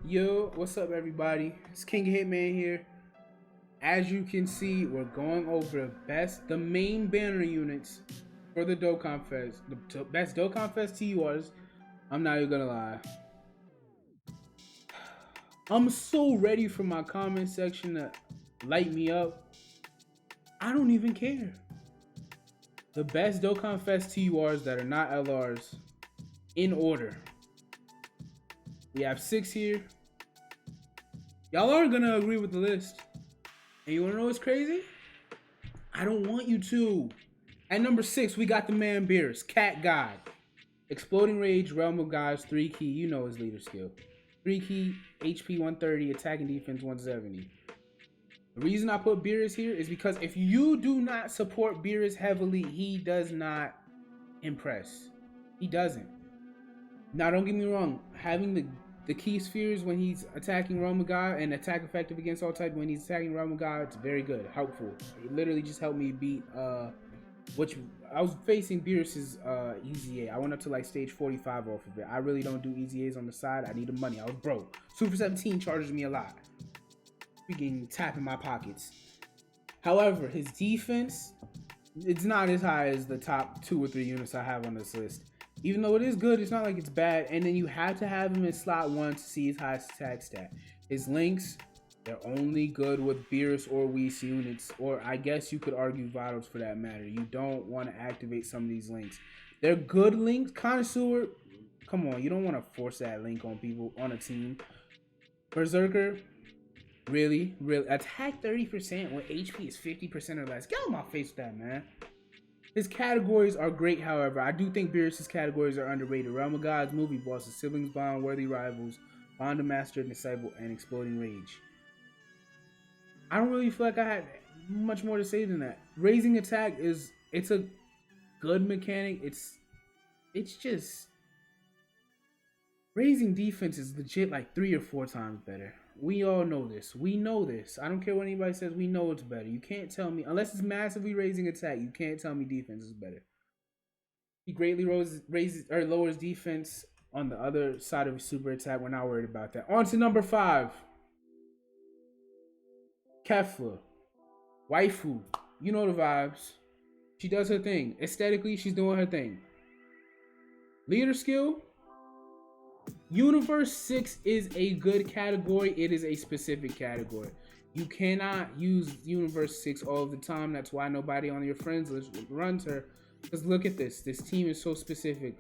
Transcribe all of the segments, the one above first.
Yo, what's up, everybody? It's King Hitman here. As you can see, we're going over the main banner units for the Dokkanfest, the best Dokkanfest TURs. I'm not even gonna lie. I'm so ready for my comment section to light me up. I don't even care. The best Dokkanfest TURs that are not LRs in order. We have 6 here. Y'all aren't gonna agree with the list. And you wanna know what's crazy? I don't want you to. At number 6, we got the man Beerus, Cat God. Exploding Rage, Realm of Gods, 3 key, you know his leader skill. 3 key, HP 130, attack and defense 170. The reason I put Beerus here is because if you do not support Beerus heavily, he does not impress. He doesn't. Now, don't get me wrong, having the key spheres when he's attacking Realm of God and attack effective against all type when he's attacking Realm of God, it's very good, helpful. It literally just helped me beat I was facing Beerus's EZA. I went up to like stage 45 off of it. I really don't do EZAs on the side. I need the money. I was broke. Super 17 charges me a lot. Freaking tapping my pockets. However, his defense, it's not as high as the top 2 or 3 units I have on this list. Even though it is good, it's not like it's bad. And then you have to have him in slot 1 to see his highest attack stat. His links, they're only good with Beerus or Whis units, or I guess you could argue Vitals for that matter. You don't want to activate some of these links. They're good links. Connoisseur, come on, you don't want to force that link on people, on a team. Berserker, really? Attack 30% when HP is 50% or less. Get out of my face with that, man. His categories are great, however. I do think Beerus' categories are underrated. Realm of Gods, movie bosses, siblings bond, worthy rivals, bond of master, disciple, and exploding rage. I don't really feel like I had much more to say than that. Raising attack it's a good mechanic. It's just raising defense is legit like 3 or 4 times better. We all know this. We know this. I don't care what anybody says. We know it's better. You can't tell me, unless it's massively raising attack, you can't tell me defense is better. He greatly lowers defense on the other side of his super attack. We're not worried about that. On to number 5. Kefla. Waifu. You know the vibes. She does her thing. Aesthetically, she's doing her thing. Leader skill. Universe 6 is a good category. It is a specific category. You cannot use Universe 6 all the time. That's why nobody on your friends list runs her. Because look at this. This team is so specific.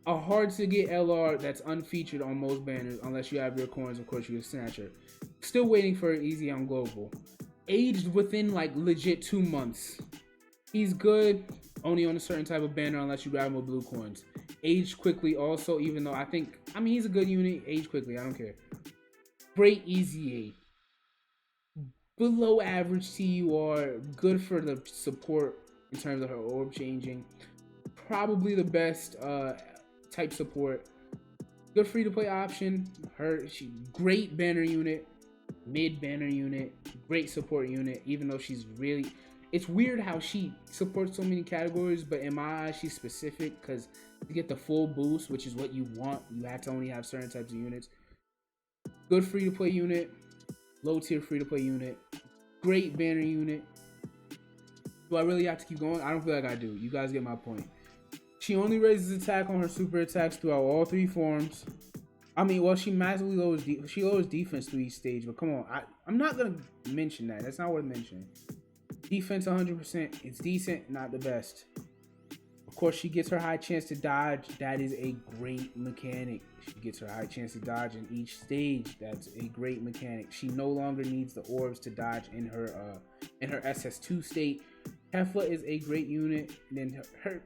A hard to get LR that's unfeatured on most banners, unless you have your coins, of course, you can snatch her. Still waiting for Easy on Global. Aged within like legit 2 months. He's good only on a certain type of banner unless you grab him with blue coins. Aged quickly also, even though he's a good unit. Aged quickly, I don't care. Great EZA. Below average TUR. Good for the support in terms of her orb changing. Probably the best type support. Good free to play option. Great banner unit. Mid banner unit. Great support unit, even though she's really... It's weird how she supports so many categories, but in my eyes, she's specific because to get the full boost, which is what you want, you have to only have certain types of units. Good free-to-play unit. Low-tier free-to-play unit. Great banner unit. Do I really have to keep going? I don't feel like I do. You guys get my point. She only raises attack on her super attacks throughout all 3 forms. I mean, well, she massively lowers defense through each stage, but come on. I'm not going to mention that. That's not worth mentioning. Defense 100%, it's decent, not the best. Of course, she gets her high chance to dodge. That is a great mechanic. She gets her high chance to dodge in each stage. That's a great mechanic. She no longer needs the orbs to dodge in her SS2 state. Kefla is a great unit. And then her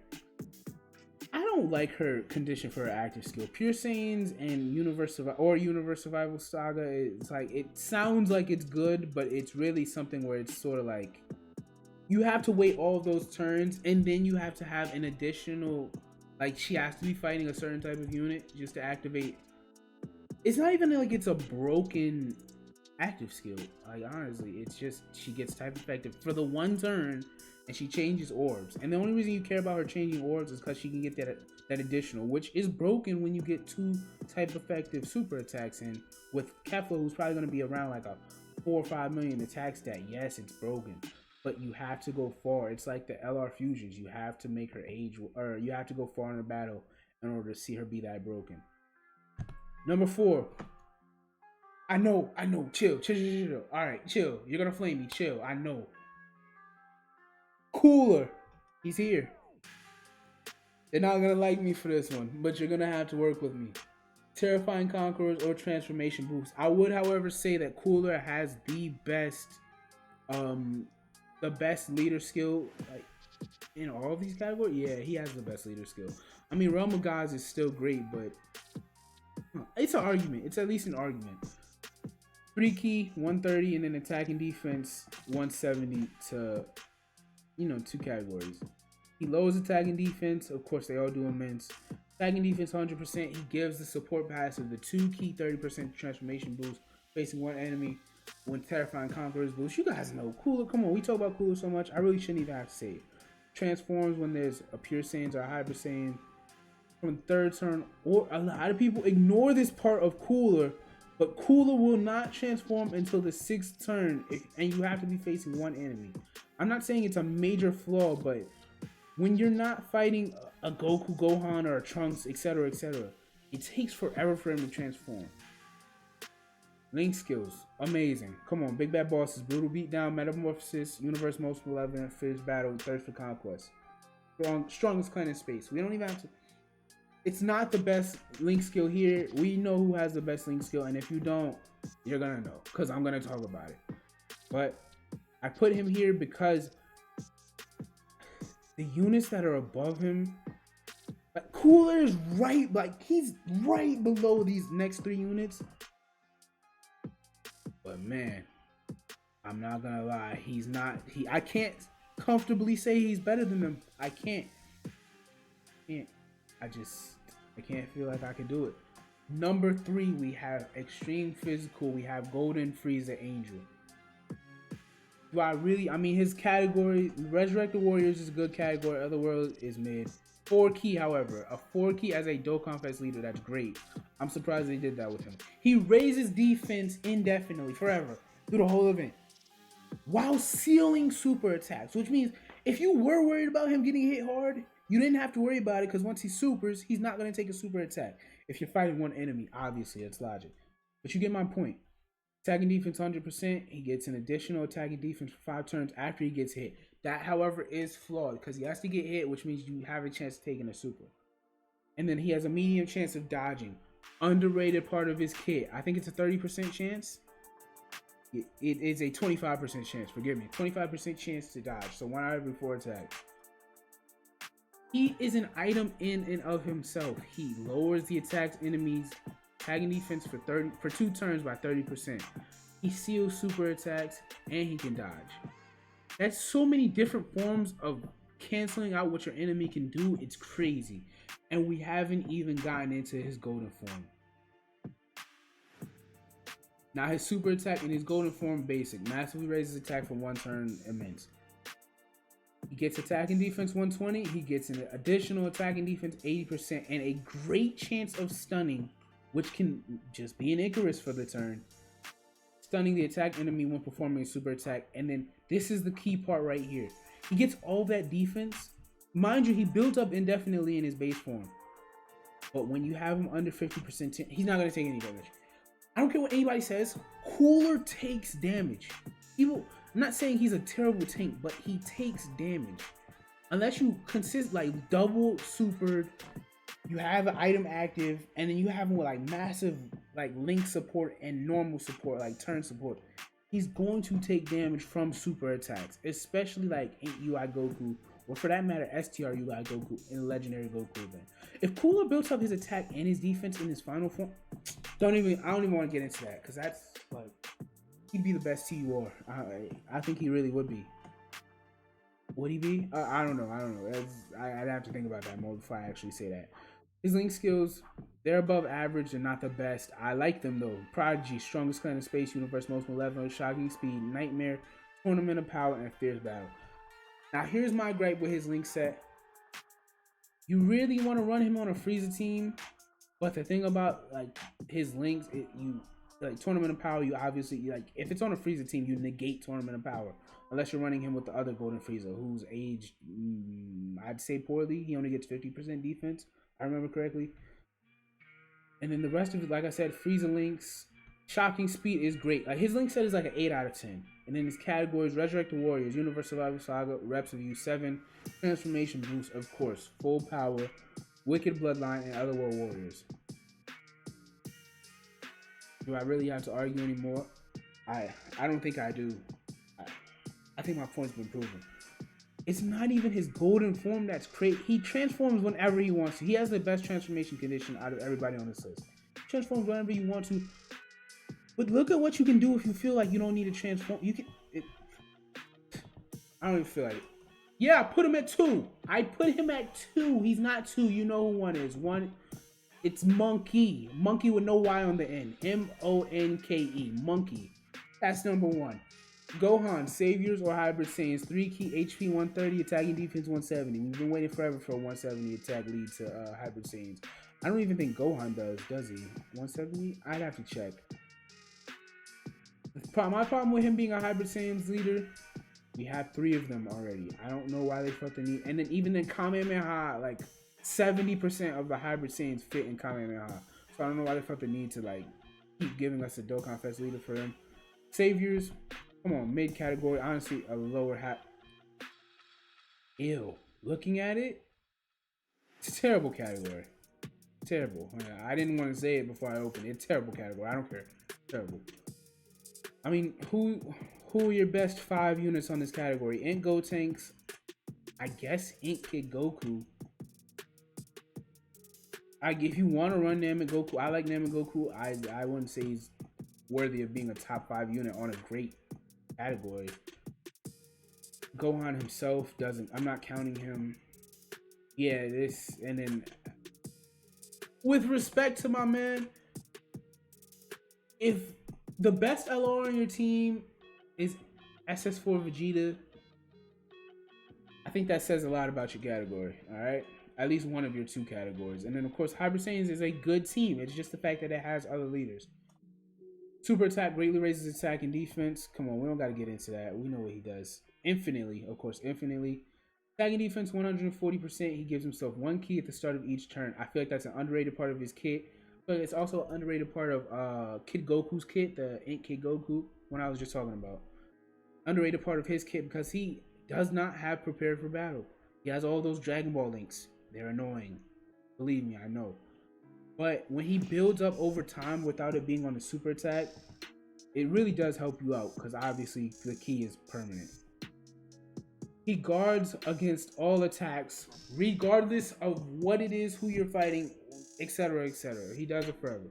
I don't like her condition for her active skill. Pure Saiyans and Universe Survival Saga, it's like, it sounds like it's good, but it's really something where it's sort of like you have to wait all of those turns, and then you have to have an additional, like, she has to be fighting a certain type of unit just to activate. It's not even like it's a broken active skill. Like, honestly, it's just she gets type effective for the 1 turn, and she changes orbs. And the only reason you care about her changing orbs is because she can get that additional, which is broken when you get 2 type effective super attacks in. With Kefla, who's probably going to be around like a 4 or 5 million attack stat, yes, it's broken, but you have to go far. It's like the LR fusions. You have to make her age, or you have to go far in the battle in order to see her be that broken. Number 4. I know. Chill. All right, chill. You're gonna flame me. Chill. I know. Cooler. He's here. They're not gonna like me for this one, but you're gonna have to work with me. Terrifying Conquerors or Transformation Boost. I would, however, say that Cooler has the best leader skill, like, in all of these categories. Yeah, he has the best leader skill. I mean, Realm of Gods is still great, but it's an argument. It's at least an argument. 3 key, 130, and then attack and defense 170 to, 2 categories. He lowers attack and defense. Of course, they all do immense. Attack and defense 100%. He gives the support passive the 2 key 30% transformation boost facing one enemy when Terrifying Conquerors boost. You guys know Cooler. Come on, we talk about Cooler so much. I really shouldn't even have to say it. Transforms when there's a Pure Saiyans or a Hyper Saiyan from the 3rd turn. Or a lot of people ignore this part of Cooler. But Cooler will not transform until the 6th turn, and you have to be facing one enemy. I'm not saying it's a major flaw, but when you're not fighting a Goku, Gohan, or a Trunks, etc., it takes forever for him to transform. Link skills, amazing. Come on, big bad bosses, brutal beatdown, metamorphosis, universe most malevolent, fierce battle, thirst for conquest. Strongest clan in space. We don't even have to. It's not the best link skill here. We know who has the best link skill, and if you don't, you're gonna know, because I'm gonna talk about it. But I put him here because the units that are above him, like Cooler is right, like he's right below these next 3 units. But man, I'm not gonna lie, he's not. I can't comfortably say he's better than them. I can't. I can't feel like I can do it. Number 3, we have Extreme Physical. We have Golden Frieza Angel. I mean, his category, Resurrected Warriors is a good category. Otherworld is mid. 4 key, however. A 4 key as a Dokkanfest leader, that's great. I'm surprised they did that with him. He raises defense indefinitely, forever, through the whole event, while sealing super attacks. Which means, if you were worried about him getting hit hard, you didn't have to worry about it, because once he supers, he's not going to take a super attack. If you're fighting one enemy, obviously, that's logic. But you get my point. Attacking defense 100%. He gets an additional attacking defense for 5 turns after he gets hit. That, however, is flawed, because he has to get hit, which means you have a chance of taking a super. And then he has a medium chance of dodging. Underrated part of his kit. I think it's a 30% chance. It is a 25% chance, forgive me. 25% chance to dodge. So 1 out of every 4 attacks. He is an item in and of himself. He lowers the attack's enemies' attacking defense for 2 turns by 30%. He seals super attacks, and he can dodge. That's so many different forms of canceling out what your enemy can do. It's crazy. And we haven't even gotten into his golden form. Now his super attack in his golden form, basic. Massively raises attack for 1 turn, immense. He gets attack and defense 120. He gets an additional attack and defense 80% and a great chance of stunning, which can just be an Icarus for the turn. Stunning the attack enemy when performing a super attack. And then this is the key part right here. He gets all that defense. Mind you, he built up indefinitely in his base form. But when you have him under 50%, he's not going to take any damage. I don't care what anybody says. Cooler takes damage. I'm not saying he's a terrible tank, but he takes damage. Unless you like double supered, you have an item active, and then you have him with like massive like link support and normal support, like turn support. He's going to take damage from super attacks, especially like UI Goku, or for that matter, STR UI Goku in Legendary Goku event. If Cooler builds up his attack and his defense in his final form, I don't even want to get into that, because that's like, he'd be the best TUR. I think he really would be. Would he be? I don't know. I'd have to think about that more before I actually say that. His link skills, they're above average. They're not the best. I like them though. Prodigy, strongest clan in space, universe, most malevolent, shocking speed, nightmare, tournament of power, and fierce battle. Now here's my gripe with his link set. You really want to run him on a Frieza team, but the thing about like his links, you like tournament of power. You obviously like if it's on a Frieza team, you negate tournament of power unless you're running him with the other Golden Frieza, who's aged, I'd say poorly. He only gets 50% defense. I remember correctly. And then the rest of it, like I said, Frieza links, shocking speed is great. Like his link set is like an 8 out of 10. And then his categories: Resurrect the Warriors, Universe Survival Saga, Reps of U7, Transformation Boost, of course, Full Power, Wicked Bloodline, and Otherworld Warriors. Do I really have to argue anymore? I don't think I do. I think my point's been proven. It's not even his golden form that's crazy. He transforms whenever he wants to. He has the best transformation condition out of everybody on this list. He transforms whenever you want to. But look at what you can do if you feel like you don't need to transform. You can. I don't even feel like it. Yeah, I put him at 2. I put him at 2. He's not 2. You know who 1 is. 1. It's Monkey. Monkey with no Y on the end. M-O-N-K-E. Monkey. That's number 1. Gohan, Saviors or Hybrid Saiyans, 3 key, HP 130, attacking defense 170. We've been waiting forever for a 170 attack lead to Hybrid Saiyans. I don't even think Gohan does he? 170? I'd have to check. My problem with him being a Hybrid Saiyans leader, we have 3 of them already. I don't know why they felt the need. And then even in Kamehameha, like 70% of the Hybrid Saiyans fit in Kamehameha. So I don't know why they felt the need to like keep giving us a Dokkanfest leader for them. Saviors, come on, mid category. Honestly, a lower hat. Ew. Looking at it, it's a terrible category. Terrible. I didn't want to say it before I opened it. Terrible category. I don't care. Terrible. I mean, who are your best 5 units on this category? Int Gotenks. I guess Int Kid Goku. If you want to run Namek Goku, I like Namek Goku. I wouldn't say he's worthy of being a top 5 unit on a great category. Gohan himself doesn't. I'm not counting him. Yeah, this. And then with respect to my man, if the best LR on your team is SS4 Vegeta, I think that says a lot about your category. All right, at least one of your 2 categories. And then of course Hybrid Saiyans is a good team. It's just the fact that it has other leaders. Super attack greatly raises attack and defense. Come on, we don't got to get into that. We know what he does. Infinitely, of course, infinitely. Attack and defense 140%. He gives himself 1 key at the start of each turn. I feel like that's an underrated part of his kit. But it's also an underrated part of Kid Goku's kit, the Int Kid Goku, one I was just talking about. Underrated part of his kit because he does not have prepared for battle. He has all those Dragon Ball links. They're annoying. Believe me, I know. But when he builds up over time without it being on the super attack, it really does help you out because obviously the key is permanent. He guards against all attacks, regardless of what it is, who you're fighting, etc., etc. He does it forever.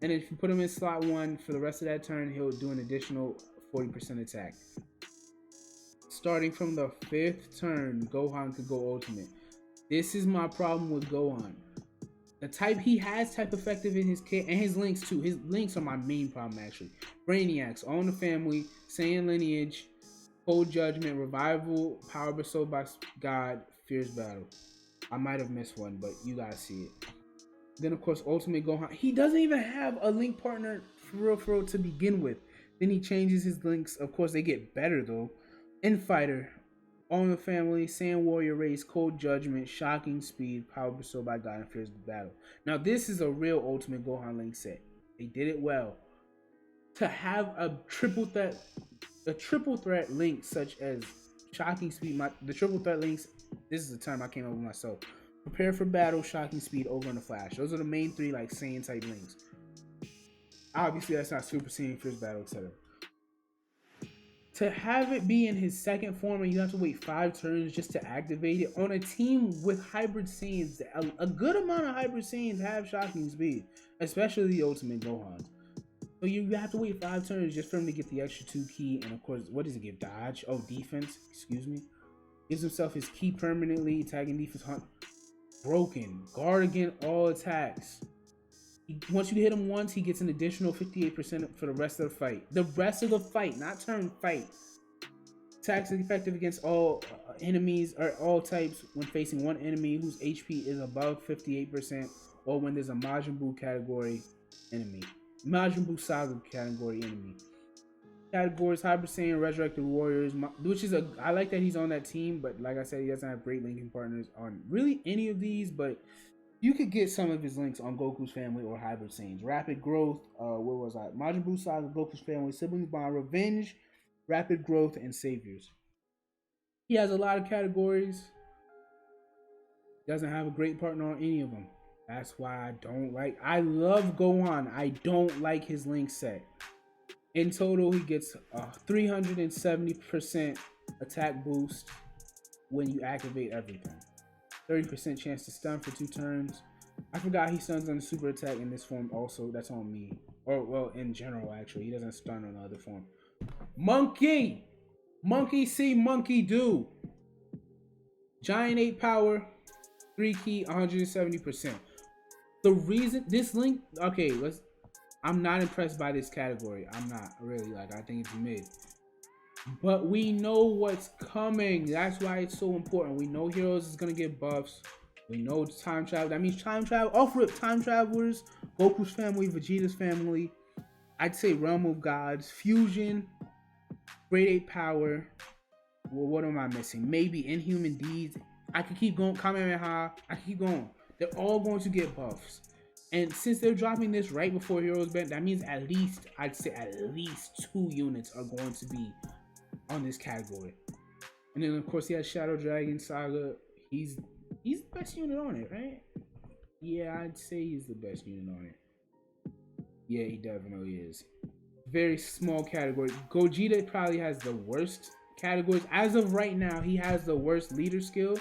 And if you put him in slot 1 for the rest of that turn, he'll do an additional 40% attack. Starting from the 5th turn, Gohan could go ultimate. This is my problem with Gohan. The type he has type effective in his kit and his links too. His links are my main problem actually. Brainiacs, Own the Family, Saiyan Lineage, Cold Judgment, Revival, Power Bestowed by God, Fierce Battle. I might have missed one, but you guys see it. Then of course Ultimate Gohan. He doesn't even have a link partner for real to begin with. Then he changes his links. Of course they get better though. Infighter, Own the Family, Saiyan Warrior Race, Cold Judgment, Shocking Speed, Power Bestowed by God, and Fierce Battle. Now this is a real Ultimate Gohan link set. They did it well. To have a triple threat link such as Shocking Speed, the triple threat links, this is the term I came up with myself. Prepare for Battle, Shocking Speed, Over in the Flash. Those are the main 3 like Saiyan type links. Obviously that's not Super Saiyan, Fierce Battle, etc. To have it be in his 2nd form and you have to wait 5 turns just to activate it on a team with Hybrid Saiyans, a good amount of Hybrid Saiyans have Shocking Speed, especially the Ultimate Gohan. So you have to wait 5 turns just for him to get the extra 2 key, and of course, what does it give? Dodge? Oh, defense, excuse me. Gives himself his key permanently, attacking defense, hunt. Broken. Guard against all attacks. Once you hit him once, he gets an additional 58% for the rest of the fight. The rest of the fight, not turn, fight. Attacks effective against all enemies or all types when facing one enemy whose HP is above 58%, or when there's a Majin Buu category enemy. Majin Buu Saga category enemy. Categories: Hyper Saiyan, Resurrected Warriors, which is I like that he's on that team, but like I said, he doesn't have great linking partners on really any of these, but you could get some of his links on Goku's Family or Hybrid Saiyans. Rapid Growth, where was I? Majin Buu Saga, Goku's Family, Siblings Bond, Revenge, Rapid Growth, and Saviors. He has a lot of categories. Doesn't have a great partner on any of them. That's why I don't like. I love Gohan. I don't like his link set. In total, he gets a 370% attack boost when you activate everything. 30% chance to stun for 2 turns. I forgot he stuns on the super attack in this form also. That's on me. Or, well, in general, actually. He doesn't stun on the other form. Monkey! Monkey see, monkey do. Giant 8 power, 3 key, 170%. The reason this link, okay, I'm not impressed by this category. I'm not really, like, I think it's mid. But we know what's coming. That's why it's so important. We know Heroes is gonna get buffs. We know it's time travel. That means time travel. Off rip time travelers, Goku's family, Vegeta's family. I'd say Realm of Gods, Fusion, Grade 8 power. Well, what am I missing? Maybe Inhuman Deeds. I could keep going. Kamehameha. I could keep going. They're all going to get buffs. And since they're dropping this right before Heroes Band, that means at least, I'd say at least 2 units are going to be on this category. And then of course he has Shadow Dragon Saga. He's the best unit on it, right? Yeah, I'd say he's the best unit on it. Yeah, he definitely is. Very small category. Gogeta probably has the worst categories. As of right now, he has the worst leader skill.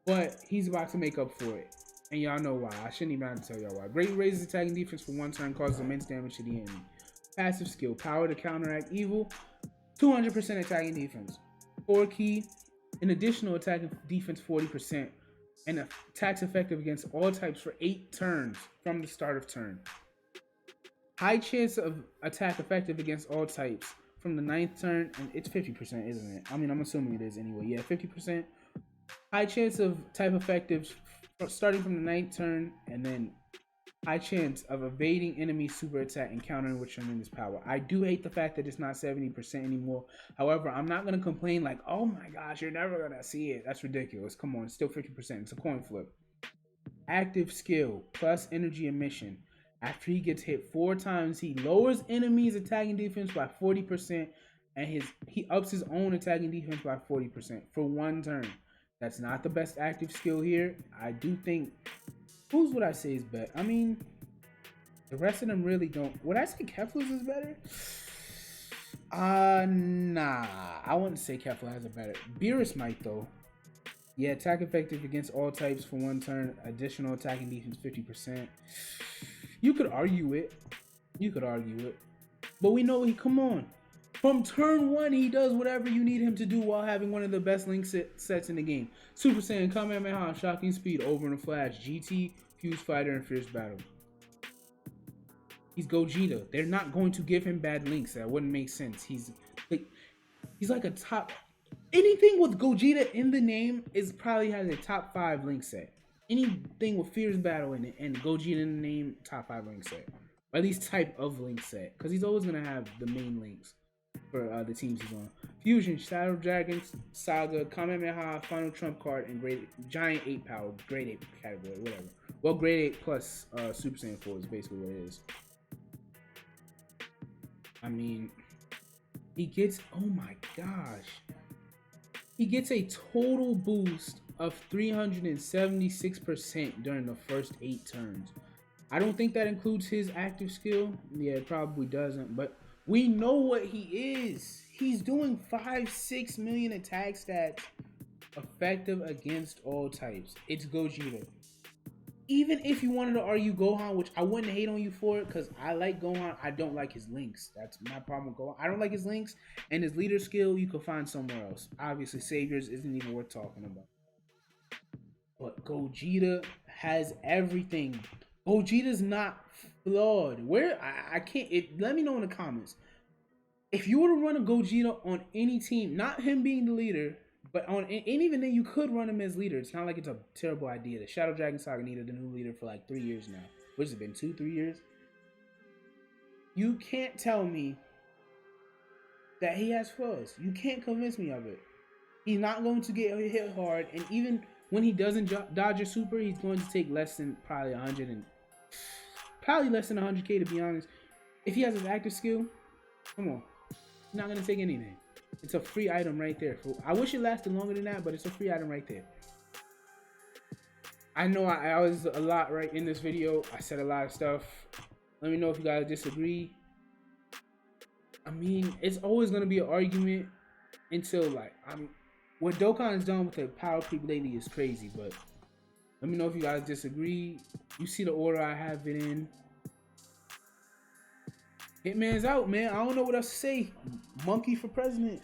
But he's about to make up for it. And y'all know why. I shouldn't even have to tell y'all why. Great raises attacking defense for 1 turn, causes immense damage to the enemy. Passive skill, power to counteract evil, 200% attacking defense. 4 key, an additional attacking defense 40%, and attacks effective against all types for 8 turns from the start of turn. High chance of attack effective against all types from the 9th turn, and it's 50%, isn't it? I mean, I'm assuming it is anyway. Yeah, 50%. High chance of type effectives starting from the 9th turn, and then high chance of evading enemy super attack and countering with tremendous power. I do hate the fact that it's not 70% anymore. However, I'm not going to complain like, oh my gosh, you're never going to see it. That's ridiculous. Come on, it's still 50%. It's a coin flip. Active skill plus energy emission. After he gets hit 4 times, he lowers enemies attacking defense by 40%, and he ups his own attacking defense by 40% for 1 turn. That's not the best active skill here. I do think, whose would I say is better? I mean, the rest of them really don't. Would I say Kefla's is better? Nah. I wouldn't say Kefla has a better. Beerus might though. Yeah, attack effective against all types for 1 turn. Additional attacking defense 50%. You could argue it. But we know come on. From turn 1, he does whatever you need him to do while having one of the best link sets in the game. Super Saiyan, Kamehameha, Shocking Speed, Over in a Flash, GT, Fuse Fighter, and Fierce Battle. He's Gogeta. They're not going to give him bad links. That wouldn't make sense. He's like a top. Anything with Gogeta in the name probably has a top 5 link set. Anything with Fierce Battle in it and Gogeta in the name, top 5 link set. Or at least type of link set. Because he's always going to have the main links for the teams he's on. Fusion, Shadow Dragon, Saga, Kamehameha, Final Trump Card, and Giant 8 power, Grade 8 category, whatever. Well, Grade 8 plus Super Saiyan 4 is basically what it is. I mean, he gets, oh my gosh. He gets a total boost of 376% during the first 8 turns. I don't think that includes his active skill. Yeah, it probably doesn't, but we know what he is. He's doing 5-6 million attack stats effective against all types. It's Gogeta. Even if you wanted to argue Gohan, which I wouldn't hate on you for it, because I like Gohan, I don't like his links. That's my problem with Gohan. I don't like his links, and his leader skill you could find somewhere else. Obviously, Saviors isn't even worth talking about. But Gogeta has everything. Gogeta's not flawed. Where I can't. Let me know in the comments. If you were to run a Gogeta on any team, not him being the leader, but on, and even then you could run him as leader. It's not like it's a terrible idea. The Shadow Dragon Saga needed a new leader for like 3 years now. Which has been 2-3 years. You can't tell me that he has flaws. You can't convince me of it. He's not going to get hit hard, and even when he doesn't dodge a super, he's going to take less than probably 100 and probably less than 100k to be honest. If he has his active skill, come on, he's not gonna take anything. It's a free item right there. I wish it lasted longer than that, but it's a free item right there. I know I was a lot right in this video. I said a lot of stuff. Let me know if you guys disagree. I mean, it's always gonna be an argument until like what Dokkan has done with the power creep lately is crazy, but let me know if you guys disagree. You see the order I have it in. Hitman's out, man. I don't know what else to say. Monkey for president.